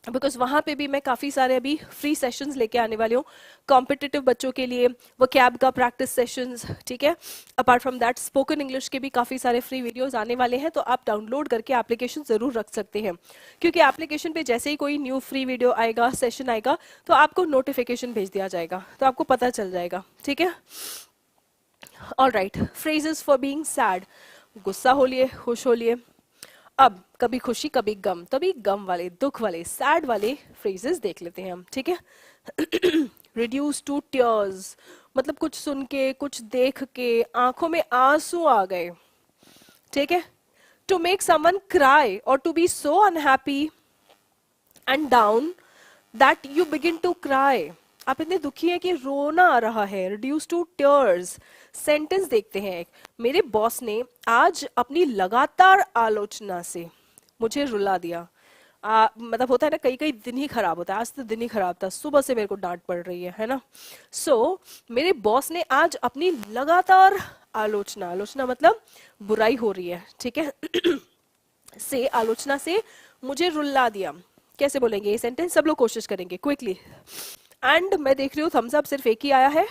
बिकॉज वहां पे भी मैं काफी सारे अभी फ्री सेशंस लेके आने वाली हूँ कॉम्पिटिटिव बच्चों के लिए, वो कैब का प्रैक्टिस सेशंस, ठीक है। Apart from that spoken English के भी काफी सारे फ्री वीडियोस आने वाले हैं, तो आप डाउनलोड करके एप्लीकेशन जरूर रख सकते हैं, क्योंकि एप्लीकेशन पे जैसे ही कोई न्यू फ्री वीडियो आएगा, सेशन आएगा, तो आपको नोटिफिकेशन भेज दिया जाएगा, तो आपको पता चल जाएगा, ठीक है। All right, phrases for being sad, गुस्सा हो लिए, खुश हो लिए। अब कभी खुशी कभी गम, तभी गम वाले, दुख वाले, सैड वाले फ्रेजेस देख लेते हैं हम, ठीक है। रिड्यूस टू टीयर्स, मतलब कुछ सुन के, कुछ देख के आंखों में आंसू आ गए, ठीक है। टू मेक समवन क्राई और to be so unhappy and down that you begin to cry, आप इतने दुखी हैं कि रोना आ रहा है, रिड्यूस टू टीयर्स। सेंटेंस देखते हैं, मेरे बॉस ने आज अपनी लगातार आलोचना से मुझे रुला दिया। मतलब होता है ना, कई कई दिन ही खराब होता है, आज तो दिन ही खराब था, सुबह से मेरे को डांट पड़ रही है ना। सो मेरे बॉस ने आज अपनी लगातार आलोचना, आलोचना मतलब बुराई हो रही है, ठीक है, से, आलोचना से मुझे रुला दिया। कैसे बोलेंगे ये सेंटेंस, सब लोग कोशिश करेंगे क्विकली। एंड मैं देख रही हूँ थम्स अप सिर्फ एक ही आया है,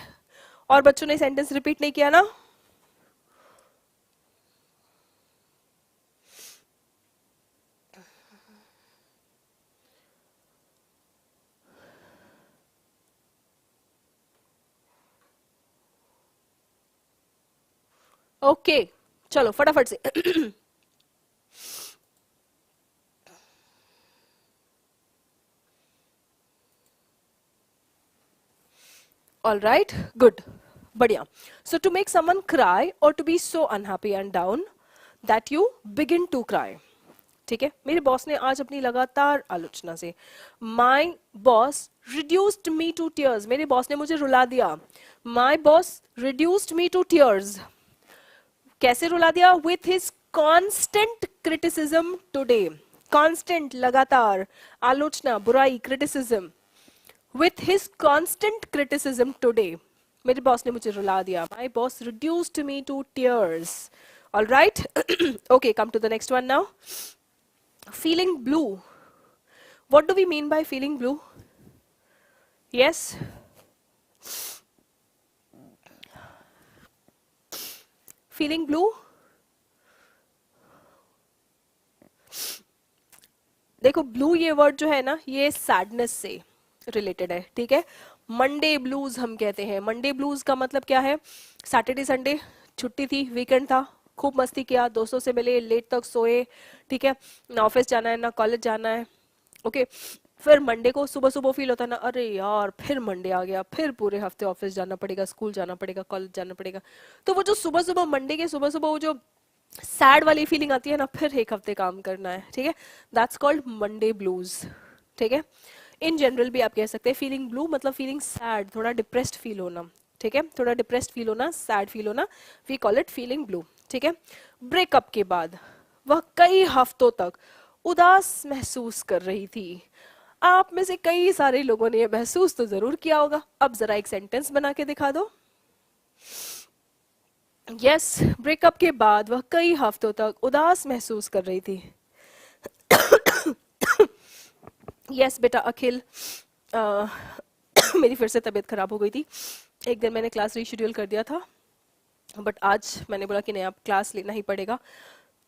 और बच्चों ने सेंटेंस रिपीट नहीं किया ना। ओके चलो फटाफट से। ऑल राइट, गुड, बढ़िया। So to make someone cry और to be so unhappy and down that you begin to cry, ठीक है। मेरे बॉस ने आज अपनी लगातार आलोचना से, my boss reduced me to tears, मेरे बॉस ने मुझे रुला दिया। My boss reduced me to tears, कैसे रुला दिया, with his constant criticism today, constant लगातार, आलोचना बुराई criticism, with his constant criticism today, मेरे बॉस ने मुझे रुला दिया। My boss reduced me to tears. All right, okay, come to the next one now. Feeling blue, what do we mean by feeling blue? Yes, feeling blue, देखो blue ये word जो है ना, ये सैडनेस से रिलेटेड है, ठीक है। मंडे ब्लूज हम कहते हैं, मंडे ब्लूज का मतलब क्या है, सैटरडे संडे छुट्टी थी, वीकेंड था, खूब मस्ती किया, दोस्तों से मिले, लेट तक सोए, ठीक है, ना ऑफिस जाना है ना कॉलेज जाना है, ओके। फिर मंडे को सुबह सुबह फील होता है ना, अरे यार फिर मंडे आ गया, फिर पूरे हफ्ते ऑफिस जाना पड़ेगा, स्कूल जाना पड़ेगा, कॉलेज जाना पड़ेगा। तो वो जो सुबह सुबह मंडे के सुबह सुबह वो जो सैड वाली फीलिंग आती है ना, फिर एक हफ्ते काम करना है, ठीक है, दैट्स कॉल्ड मंडे ब्लूज, ठीक है। इन जनरल भी आप कह सकते हैं फीलिंग ब्लू मतलब फीलिंग सैड, थोड़ा डिप्रेस्ड फील होना, ठीक है, थोड़ा डिप्रेस्ड फील होना, सैड फील होना, we call it feeling blue, ठीक है। ब्रेकअप के बाद वह कई हफ्तों तक उदास महसूस कर रही थी। आप में से कई सारे लोगों ने यह महसूस तो जरूर किया होगा। अब जरा एक सेंटेंस बना के दिखा दो। यस, ब्रेकअप के बाद वह कई हफ्तों तक उदास महसूस कर रही थी। यस बेटा अखिल, मेरी फिर से तबीयत खराब हो गई थी, एक दिन मैंने क्लास रीशेड्यूल कर दिया था, बट आज मैंने बोला कि नहीं अब क्लास लेना ही पड़ेगा,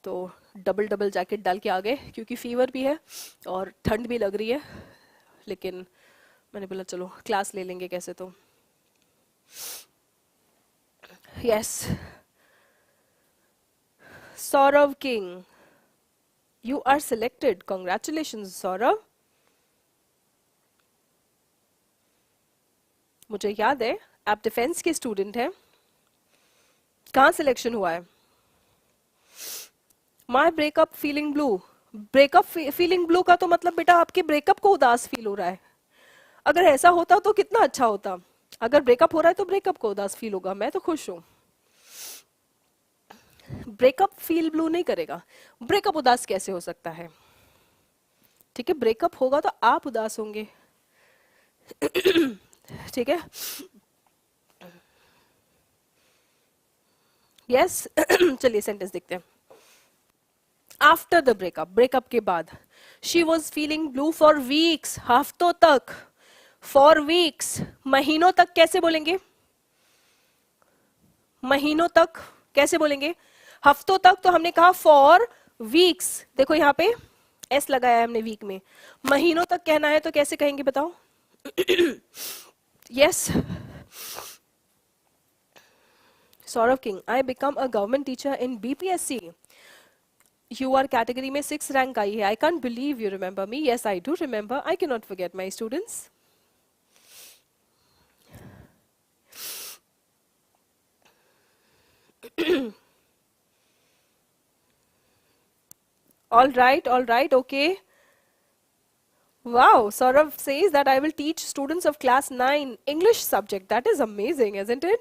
तो डबल डबल जैकेट डाल के आ गए, क्योंकि फीवर भी है और ठंड भी लग रही है, लेकिन मैंने बोला चलो क्लास ले लेंगे कैसे तो। Yes, Sourav king, you are selected, congratulations Sourav. मुझे याद है आप डिफेंस के स्टूडेंट हैं। कहाँ सिलेक्शन हुआ है? My breakup feeling blue. Breakup feeling blue का तो मतलब बेटा आपके ब्रेकअप को उदास फील हो रहा है। अगर ऐसा होता तो कितना अच्छा होता। अगर ब्रेकअप हो रहा है तो ब्रेकअप को उदास फील होगा, मैं तो खुश हूं। ब्रेकअप फील ब्लू नहीं करेगा। ब्रेकअप उदास कैसे हो सकता है? ठीक है, ब्रेकअप होगा तो आप उदास होंगे। ठीक है, यस। चलिए सेंटेंस देखते हैं। आफ्टर द ब्रेकअप, ब्रेकअप के बाद, she was feeling blue for weeks, हफ्तों तक। फॉर वीक्स, महीनों तक कैसे बोलेंगे? महीनों तक कैसे बोलेंगे? हफ्तों तक तो हमने कहा फॉर वीक्स। देखो यहाँ पे एस लगाया है हमने वीक में। महीनों तक कहना है तो कैसे कहेंगे बताओ? Yes, Saurabh king, I become a government teacher in BPSC. You are category में 6 रैंक आई है। I can't believe you remember me. Yes I do remember, I can not forget my students. all right, okay. Wow, Saurav says that I will teach students of class 9 English subject. That is amazing, isn't it?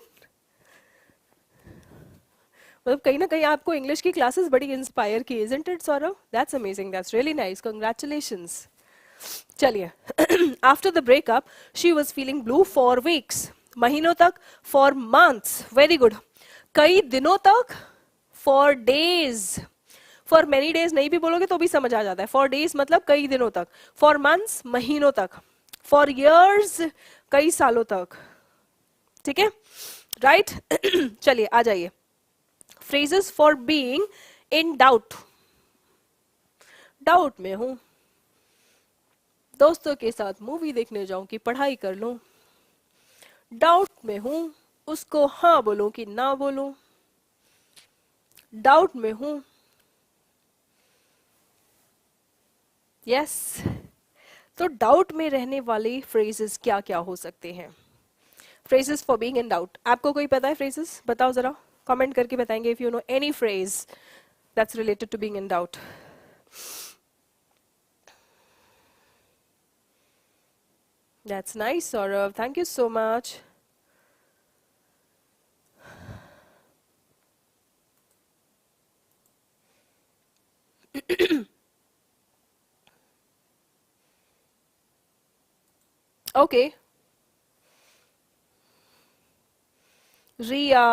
मतलब कहीं ना कहीं आपको English की classes बड़ी inspire की, isn't it Saurabh? That's amazing, that's really nice, congratulations. चलिए, after the breakup, she was feeling blue for weeks. महीनों तक, for months. Very good. कई दिनों तक, for days. For many days नहीं भी बोलोगे तो भी समझ आ जाता है। फॉर डेज मतलब कई दिनों तक। फॉर मंथ्स महीनों तक। फॉर इयर्स कई सालों तक। ठीक है, राइट। चलिए आ जाइए। Phrases for being in doubt. Doubt में हूं, दोस्तों के साथ मूवी देखने जाऊं कि पढ़ाई कर लूं। डाउट में हूं, उसको हाँ बोलूं कि ना बोलूं। डाउट में हूं। यस, तो डाउट में रहने वाले फ्रेजेस क्या क्या हो सकते हैं? Phrases for being in doubt, आपको कोई पता है फ्रेजेस? बताओ जरा, कमेंट करके बताएंगे if you know any phrase that's related to being in doubt. That's nice Saurabh, thank you so much. Okay, Riya,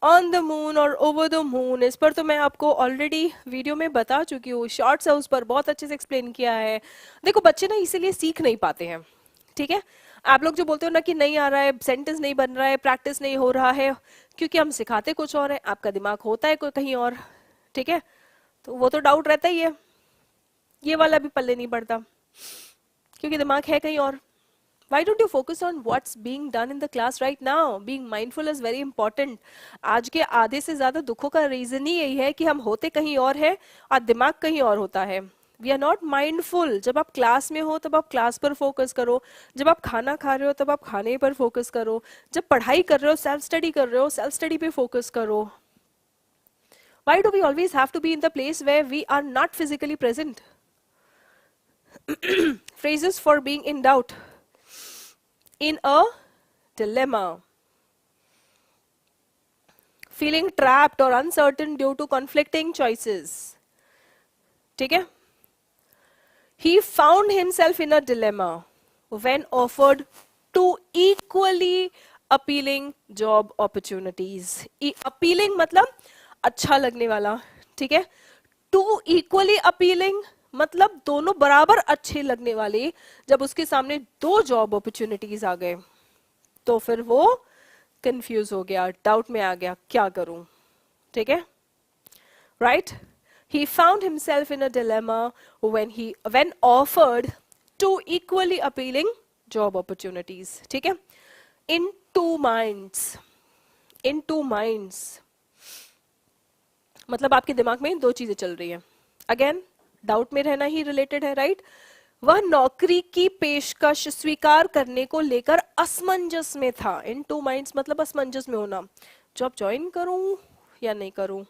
on the moon और ओवर द मून, इस पर तो मैं आपको ऑलरेडी वीडियो में बता चुकी हूँ। शॉर्ट्स है उस पर बहुत अच्छे से एक्सप्लेन किया है। देखो बच्चे ना इसीलिए सीख नहीं पाते हैं। ठीक है, आप लोग जो बोलते हो ना कि नहीं आ रहा है, सेंटेंस नहीं बन रहा है, प्रैक्टिस नहीं हो रहा है, क्योंकि हम सिखाते कुछ और है, आपका दिमाग होता है कोई कहीं और। ठीक है, तो वो तो डाउट रहता ही है। ये वाला भी पल्ले नहीं पड़ता क्योंकि दिमाग है कहीं और। Why don't you focus on what's being done in the class right now? Being mindful is very important. आज के आधे से ज्यादा दुखों का रीजन ही यही है कि हम होते कहीं और है और दिमाग कहीं और होता है। We are not mindful. जब आप क्लास में हो तब आप क्लास पर फोकस करो, जब आप खाना खा रहे हो तब आप खाने पर फोकस करो, जब पढ़ाई कर रहे हो, सेल्फ स्टडी कर रहे हो, सेल्फ स्टडी पे फोकस करो। Why do we always have to be in the place where we are not physically present? Phrases for being in doubt. In a dilemma, feeling trapped or uncertain due to conflicting choices. ठीक है, he found himself in a dilemma when offered two equally appealing job opportunities. appealing मतलब अच्छा लगने वाला। ठीक है, two equally appealing मतलब दोनों बराबर अच्छे लगने वाले। जब उसके सामने दो जॉब अपॉर्चुनिटीज आ गए तो फिर वो कंफ्यूज हो गया, डाउट में आ गया, क्या करूं। ठीक है, right. He found himself in a dilemma when offered two equally appealing job opportunities, ठीक है। इन टू माइंड्स, इन टू माइंड्स मतलब आपके दिमाग में दो चीजें चल रही हैं। अगेन डाउट में रहना ही रिलेटेड है, राइट। वह नौकरी की पेशकश स्वीकार करने को लेकर असमंजस में था। इन टू माइंड्स मतलब असमंजस में होना, जॉब ज्वाइन करूं या नहीं करूं,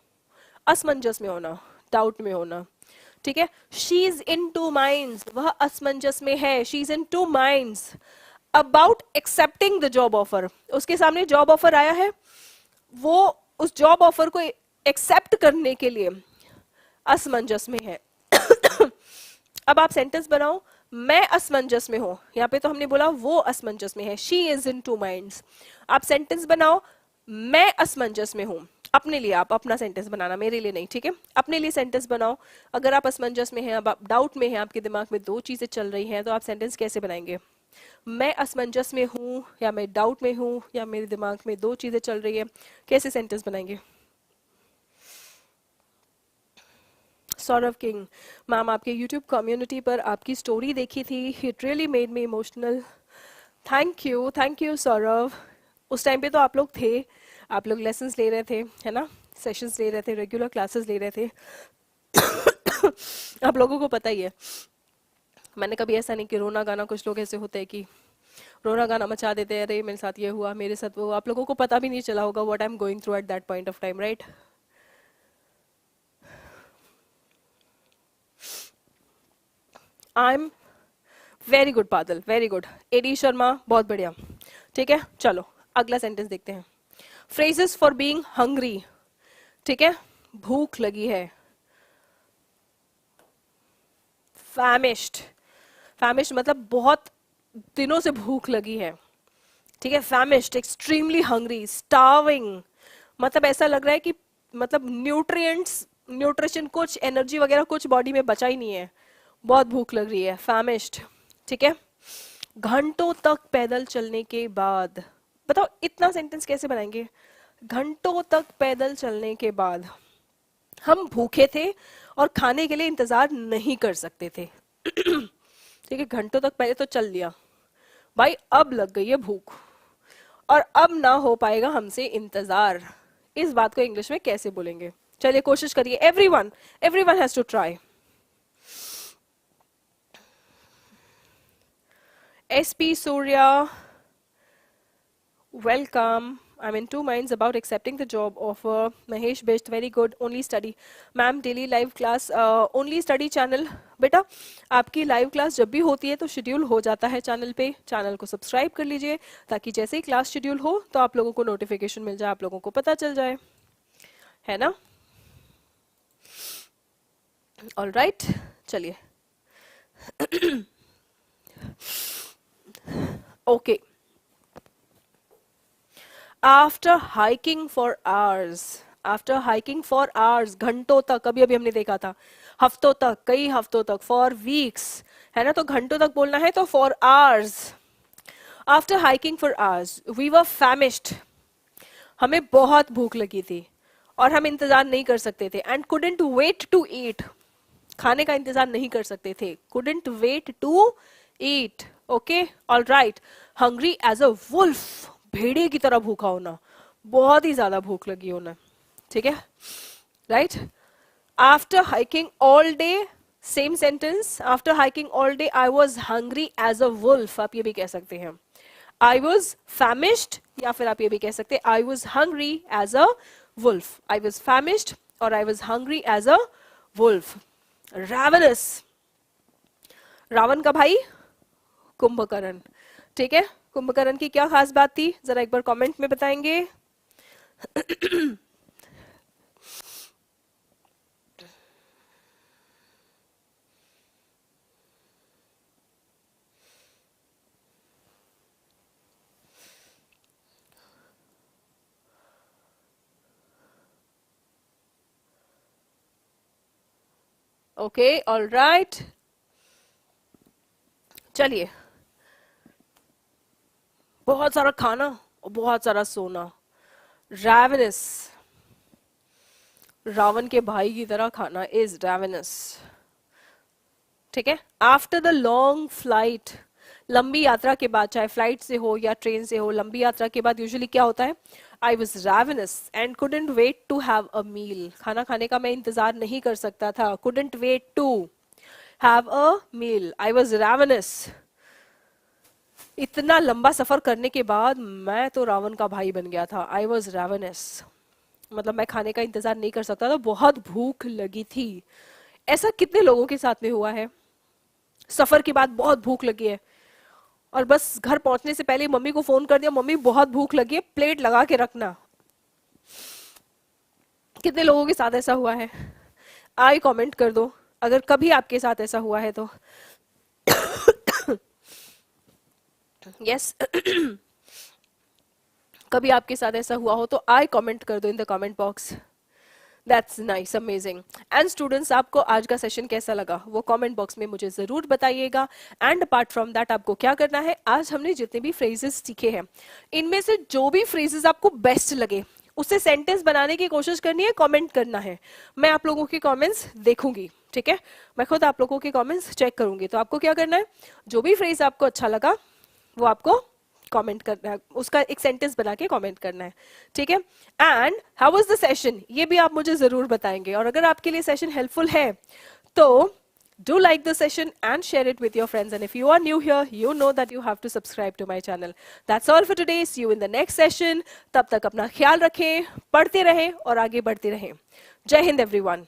असमंजस में होना, डाउट में होना, ठीक है। She is in two minds, वह असमंजस में है, she is in two minds about accepting the job offer. उसके सामने जॉब ऑफर आया है, वो उस जॉब ऑफर को एक्सेप्ट करने के लिए असमंजस में है। अब आप सेंटेंस बनाओ, मैं असमंजस में हूं, यहां पे तो हमने बोला वो असमंजस में है, she is in two minds. आप सेंटेंस बनाओ, मैं असमंजस में हूं, अपने लिए आप अपना सेंटेंस बनाना, मेरे लिए नहीं, ठीक है। अपने लिए सेंटेंस बनाओ। अगर आप असमंजस में हैं, अब आप डाउट में हैं, आपके दिमाग में दो चीजें चल रही हैं, तो आप सेंटेंस कैसे बनाएंगे? मैं असमंजस में हूं या मैं डाउट में हूं या मेरे दिमाग में दो चीजें चल रही है, कैसे सेंटेंस बनाएंगे? सौरभ किंग, मैम आपके यूट्यूब कम्युनिटी पर आपकी स्टोरी देखी थी, it really made me emotional. Thank you Saurabh. उस टाइम पे तो आप लोग थे, आप लोग लेसन्स ले रहे थे, है ना, सेशंस ले रहे थे, रेगुलर क्लासेस ले रहे थे। आप लोगों को पता ही है, मैंने कभी ऐसा नहीं कि रोना गाना, कुछ लोग ऐसे होते हैं कि रोना गाना मचा देते हैं, अरे मेरे साथ ये हुआ, मेरे साथ वो, आप लोगों को पता भी नहीं चला होगा what I am going through at that point of time, right. I am very good बादल, वेरी गुड। एडी शर्मा, बहुत बढ़िया, ठीक है। चलो अगला सेंटेंस देखते हैं। फ्रेजेस फॉर बीइंग हंग्री, ठीक है, भूख लगी है। फैमिश्ड, फैमिश्ड मतलब बहुत दिनों से भूख लगी है, ठीक है। फैमिश्ड, एक्सट्रीमली हंग्री, स्टार्विंग मतलब ऐसा लग रहा है कि मतलब न्यूट्रिएंट्स, न्यूट्रिशन कुछ, एनर्जी वगैरह कुछ बॉडी में बचा ही नहीं है, बहुत भूख लग रही है, फैमिश्ड, ठीक है। घंटों तक पैदल चलने के बाद, बताओ इतना सेंटेंस कैसे बनाएंगे? घंटों तक पैदल चलने के बाद हम भूखे थे और खाने के लिए इंतजार नहीं कर सकते थे। ठीक है, घंटों तक पहले तो चल लिया भाई, अब लग गई है भूख और अब ना हो पाएगा हमसे इंतजार। इस बात को इंग्लिश में कैसे बोलेंगे? चलिए कोशिश करिए, everyone, everyone has to try. SP Surya, welcome. I'm in two minds about accepting the job offer. Mahesh Best, very good. Only study. Ma'am, daily live class, only study channel. बेटा आपकी live class जब भी होती है तो schedule हो जाता है चैनल पे, चैनल को सब्सक्राइब कर लीजिए ताकि जैसे ही क्लास शेड्यूल हो तो आप लोगों को नोटिफिकेशन मिल जाए, आप लोगों को पता चल जाए, है ना। ऑल राइट, चलिए। Okay, after hiking for hours, after hiking for hours, घंटों तक, अभी अभी हमने देखा था, हफ्तों तक, कई हफ्तों तक, फॉर वीक्स, है ना, तो घंटों तक बोलना है तो for hours. After hiking for hours we were famished, हमें बहुत भूख लगी थी और हम इंतजार नहीं कर सकते थे, and couldn't wait to eat, खाने का इंतजार नहीं कर सकते थे, couldn't wait to eat. Okay, all right. Hungry as a wolf, भेड़िए की तरह भूखा होना, बहुत ही ज्यादा भूख लगी होना, ठीक है, right. After hiking all day, same sentence, after hiking all day I was hungry as a wolf, आप ये भी कह सकते हैं। आई वॉज फैमिश्ड, या फिर आप ये भी कह सकते हैं I was hungry as a wolf, I was famished और I was hungry as a wolf. Ravenous, Ravana का भाई कुंभकर्ण, ठीक है। कुंभकर्ण की क्या खास बात थी, जरा एक बार कमेंट में बताएंगे। ओके, ऑल राइट, चलिए। बहुत सारा खाना और बहुत सारा सोना, रैवनस, रावण के भाई की तरह खाना इज रैवनस, ठीक है। आफ्टर द लॉन्ग फ्लाइट, लंबी यात्रा के बाद, चाहे फ्लाइट से हो या ट्रेन से हो, लंबी यात्रा के बाद यूजुअली क्या होता है? I was ravenous and couldn't wait to have a meal. खाना खाने का मैं इंतजार नहीं कर सकता था. couldn't wait to have a meal. I was ravenous. इतना लंबा सफर करने के बाद मैं तो रावण का भाई बन गया था. आई वॉज ravenous. मतलब मैं खाने का इंतजार नहीं कर सकता था, बहुत भूख लगी थी. ऐसा कितने लोगों के साथ में हुआ है? सफर के बाद बहुत भूख लगी है और बस घर पहुंचने से पहले मम्मी को फोन कर दिया, मम्मी बहुत भूख लगी है, प्लेट लगा के रखना. कितने लोगों के साथ ऐसा हुआ है? आई कमेंट कर दो अगर कभी आपके साथ ऐसा हुआ है तो. यस. कभी आपके साथ ऐसा हुआ हो तो आई कमेंट कर दो इन the comment box. That's nice, amazing. And students, आपको आज का सेशन कैसा लगा वो कमेंट बॉक्स में मुझे जरूर बताइएगा. एंड अपार्ट फ्रॉम दैट आपको क्या करना है, आज हमने जितने भी फ्रेजेस सीखे हैं इनमें से जो भी फ्रेजेस आपको बेस्ट लगे उससे सेंटेंस बनाने की कोशिश करनी है, कमेंट करना है. मैं आप लोगों के कमेंट्स देखूंगी, ठीक है? मैं खुद आप लोगों के कमेंट्स चेक करूंगी. तो आपको क्या करना है, जो भी फ्रेज आपको अच्छा लगा वो आपको कमेंट करना है, उसका एक सेंटेंस बना के कमेंट करना है, ठीक है? And how was the session, ये भी आप मुझे जरूर बताएंगे. और अगर आपके लिए सेशन हेल्पफुल है तो do like the session and share it with your friends. And if you are new here, you know that you have to subscribe to my channel. That's all for today. See you in the next session. तब तक अपना ख्याल रखें, पढ़ते रहें और आगे बढ़ते रहें. जय हिंद everyone.